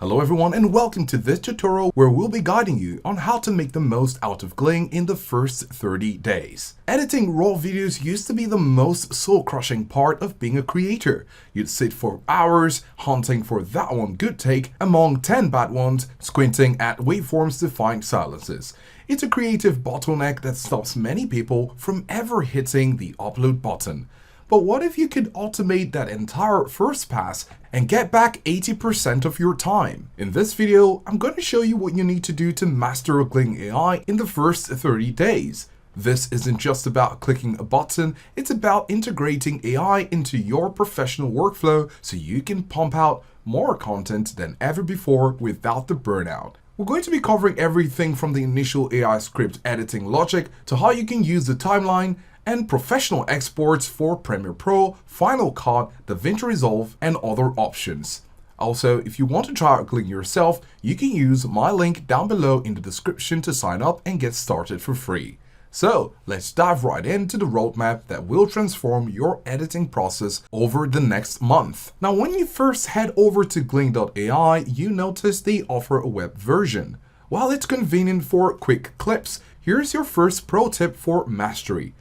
Hello everyone and welcome to this tutorial where we'll be guiding you on how to make the most out of Gling in the first 30 days. Editing raw videos used to be the most soul-crushing part of being a creator. You'd sit for hours hunting for that one good take among 10 bad ones, squinting at waveforms to find silences. It's a creative bottleneck that stops many people from ever hitting the upload button. But what if you could automate that entire first pass and get back 80% of your time? In this video, I'm going to show you what you need to do to master Gling AI in the first 30 days. This isn't just about clicking a button, it's about integrating AI into your professional workflow so you can pump out more content than ever before without the burnout. We're going to be covering everything from the initial AI script editing logic to how you can use the timeline and professional exports for Premiere Pro, Final Cut, DaVinci Resolve, and other options. Also, if you want to try out Gling yourself, you can use my link down below in the description to sign up and get started for free. So, let's dive right into the roadmap that will transform your editing process over the next month. Now, when you first head over to Gling.ai, you notice they offer a web version. While it's convenient for quick clips, here's your first pro tip for mastery.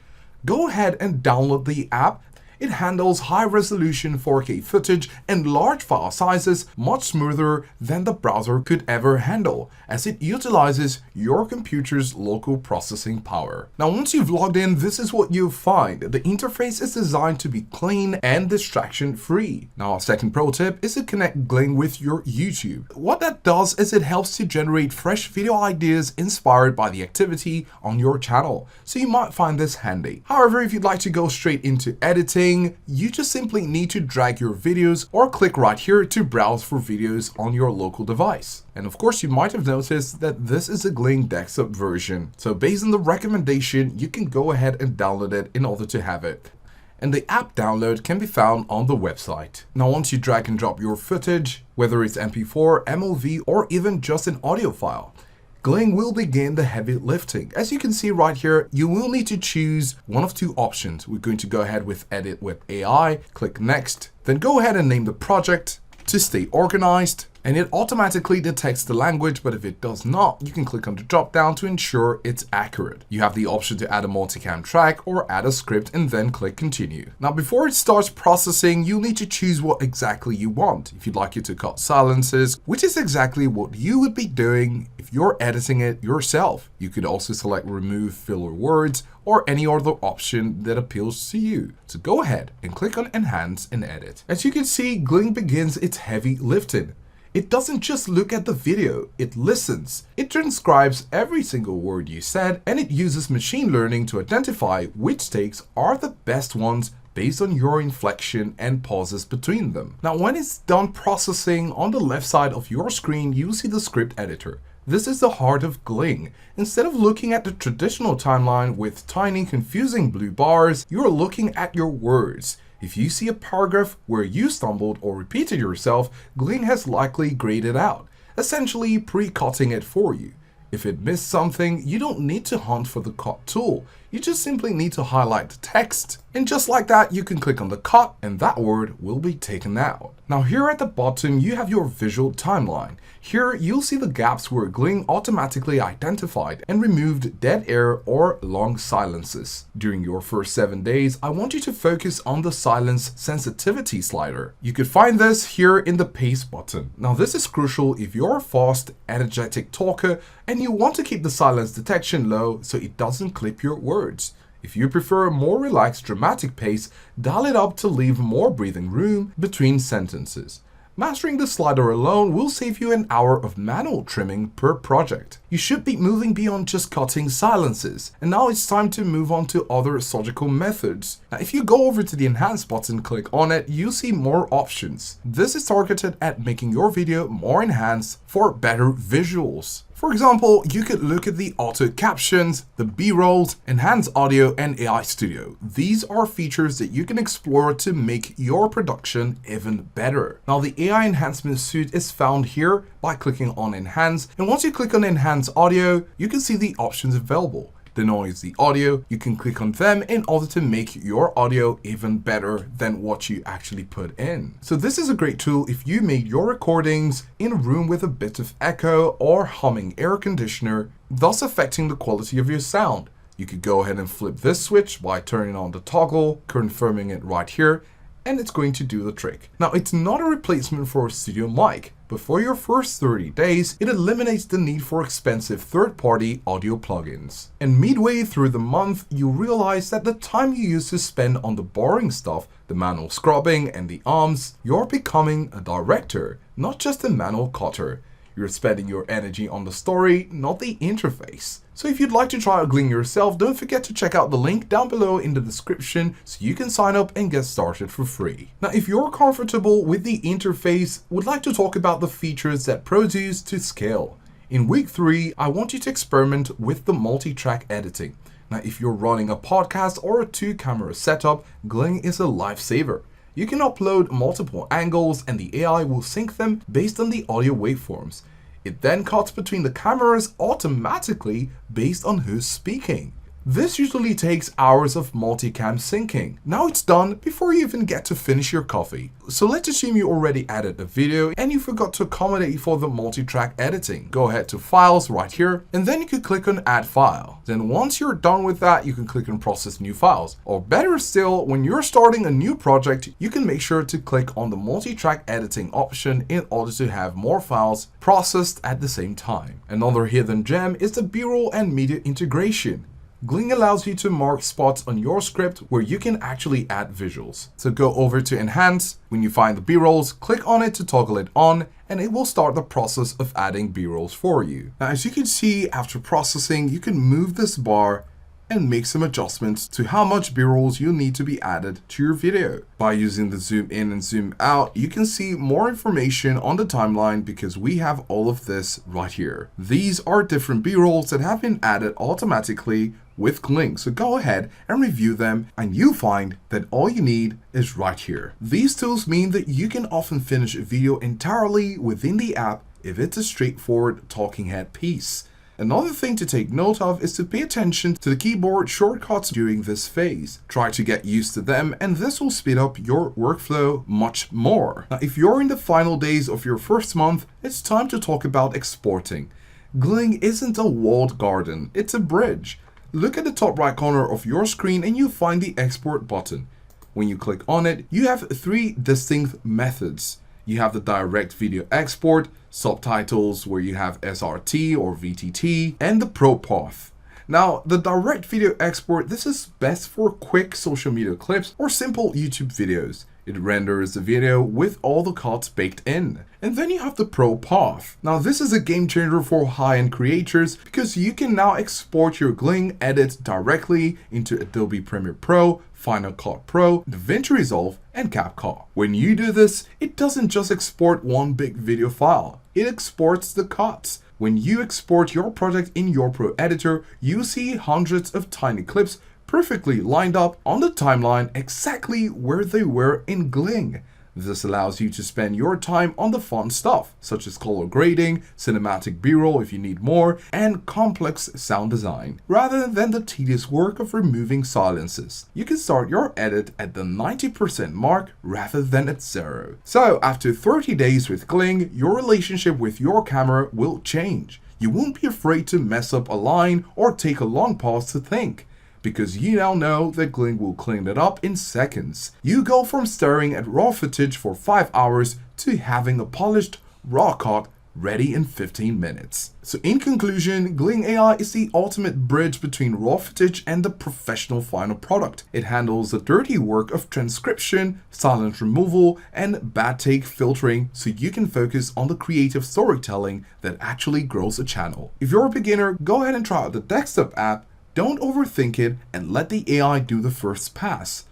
Go ahead and download the app. It handles high-resolution 4K footage and large file sizes much smoother than the browser could ever handle, as it utilizes your computer's local processing power. Now, once you've logged in, this is what you'll find. The interface is designed to be clean and distraction-free. Now, our second pro tip is to connect Gling with your YouTube. What that does is it helps to generate fresh video ideas inspired by the activity on your channel, so you might find this handy. However, if you'd like to go straight into editing, you just simply need to drag your videos or click right here to browse for videos on your local device. And of course, you might have noticed that this is a Gling desktop version. So based on the recommendation, you can go ahead and download it in order to have it. And the app download can be found on the website. Now, once you drag and drop your footage, whether it's MP4, MOV, or even just an audio file, Gling will begin the heavy lifting. As you can see right here, you will need to choose one of two options. We're going to go ahead with Edit with AI, click Next, then go ahead and name the project to stay organized, and it automatically detects the language, but if it does not, you can click on the drop down to ensure it's accurate. You have the option to add a multicam track or add a script and then click continue. Now, before it starts processing, you'll need to choose what exactly you want. If you'd like it to cut silences, which is exactly what you would be doing if you're editing it yourself. You could also select remove filler words or any other option that appeals to you. So go ahead and click on enhance and edit. As you can see, Gling begins its heavy lifting. It doesn't just look at the video, it listens. It transcribes every single word you said, and it uses machine learning to identify which takes are the best ones based on your inflection and pauses between them. Now, when it's done processing, on the left side of your screen, you'll see the script editor. This is the heart of Gling. Instead of looking at the traditional timeline with tiny, confusing blue bars, you're looking at your words. If you see a paragraph where you stumbled or repeated yourself, Gling has likely graded out, essentially pre-cutting it for you. If it missed something, you don't need to hunt for the cut tool. You just simply need to highlight the text. And just like that, you can click on the cut and that word will be taken out. Now, here at the bottom, you have your visual timeline. Here, you'll see the gaps where Gling automatically identified and removed dead air or long silences. During your first 7 days, I want you to focus on the silence sensitivity slider. You could find this here in the paste button. Now, this is crucial if you're a fast, energetic talker and you want to keep the silence detection low so it doesn't clip your words. If you prefer a more relaxed, dramatic pace, dial it up to leave more breathing room between sentences. Mastering the slider alone will save you an hour of manual trimming per project. You should be moving beyond just cutting silences, and now it's time to move on to other surgical methods. Now, if you go over to the Enhance button, click on it, you'll see more options. This is targeted at making your video more enhanced for better visuals. For example, you could look at the auto captions, the B-rolls, enhanced audio, and AI Studio. These are features that you can explore to make your production even better. Now, the AI enhancement suite is found here by clicking on Enhance, and once you click on Enhance Audio, you can see the options available. denoise the audio, you can click on them in order to make your audio even better than what you actually put in. So this is a great tool if you made your recordings in a room with a bit of echo or humming air conditioner, thus affecting the quality of your sound. You could go ahead and flip this switch by turning on the toggle, confirming it right here, and it's going to do the trick. Now, it's not a replacement for a studio mic, but for your first 30 days, it eliminates the need for expensive third-party audio plugins. And midway through the month, you realize that the time you used to spend on the boring stuff, the manual scrubbing and the arms, you're becoming a director, not just a manual cutter. You're spending your energy on the story, not the interface. So if you'd like to try out Gling yourself, don't forget to check out the link down below in the description so you can sign up and get started for free. Now, if you're comfortable with the interface, would like to talk about the features that pros use to scale. In week 3, I want you to experiment with the multi-track editing. Now, if you're running a podcast or a 2-camera setup, Gling is a lifesaver. You can upload multiple angles and the AI will sync them based on the audio waveforms. It then cuts between the cameras automatically based on who's speaking. This usually takes hours of multicam syncing. Now it's done before you even get to finish your coffee. So let's assume you already added a video and you forgot to accommodate for the multi-track editing. Go ahead to Files right here, and then you can click on Add File. Then once you're done with that, you can click on Process New Files. Or better still, when you're starting a new project, you can make sure to click on the multi-track editing option in order to have more files processed at the same time. Another hidden gem is the B-roll and media integration. Gling allows you to mark spots on your script where you can actually add visuals. So go over to Enhance. When you find the B-rolls, click on it to toggle it on, and it will start the process of adding B-rolls for you. Now, as you can see, after processing, you can move this bar and make some adjustments to how much B-rolls you need to be added to your video. By using the zoom in and zoom out, you can see more information on the timeline because we have all of this right here. These are different B-rolls that have been added automatically with Gling. So go ahead and review them and you'll find that all you need is right here. These tools mean that you can often finish a video entirely within the app if it's a straightforward talking head piece. Another thing to take note of is to pay attention to the keyboard shortcuts during this phase. Try to get used to them and this will speed up your workflow much more. Now, if you're in the final days of your first month, it's time to talk about exporting. Gling isn't a walled garden, it's a bridge. Look at the top right corner of your screen and you find the export button. When you click on it, you have 3 distinct methods. You have the direct video export, subtitles where you have SRT or VTT, and the Pro path. Now, the direct video export, this is best for quick social media clips or simple YouTube videos. It renders the video with all the cuts baked in. And then you have the Pro path. Now, this is a game changer for high-end creators because you can now export your Gling edits directly into Adobe Premiere Pro, Final Cut Pro, DaVinci Resolve, and CapCut. When you do this, it doesn't just export one big video file. It exports the cuts. When you export your project in your Pro editor, you see hundreds of tiny clips perfectly lined up on the timeline exactly where they were in Gling. This allows you to spend your time on the fun stuff, such as color grading, cinematic B-roll if you need more, and complex sound design, rather than the tedious work of removing silences. You can start your edit at the 90% mark rather than at 0. So after 30 days with Gling, your relationship with your camera will change. You won't be afraid to mess up a line or take a long pause to think, because you now know that Gling will clean it up in seconds. You go from staring at raw footage for 5 hours to having a polished, raw cut ready in 15 minutes. So in conclusion, Gling AI is the ultimate bridge between raw footage and the professional final product. It handles the dirty work of transcription, silence removal, and bad take filtering so you can focus on the creative storytelling that actually grows a channel. If you're a beginner, go ahead and try out the desktop app. Don't overthink it and let the AI do the first pass.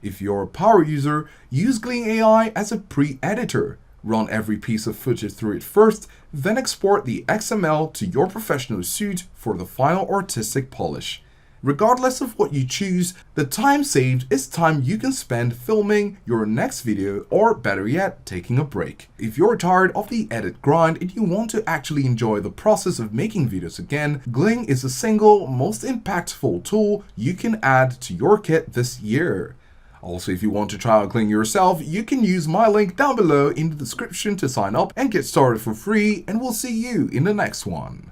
If you're a power user, use Gling AI as a pre-editor. Run every piece of footage through it first, then export the XML to your professional suite for the final artistic polish. Regardless of what you choose, the time saved is time you can spend filming your next video, or better yet, taking a break. If you're tired of the edit grind and you want to actually enjoy the process of making videos again, Gling is the single most impactful tool you can add to your kit this year. Also, if you want to try out Gling yourself, you can use my link down below in the description to sign up and get started for free, and we'll see you in the next one.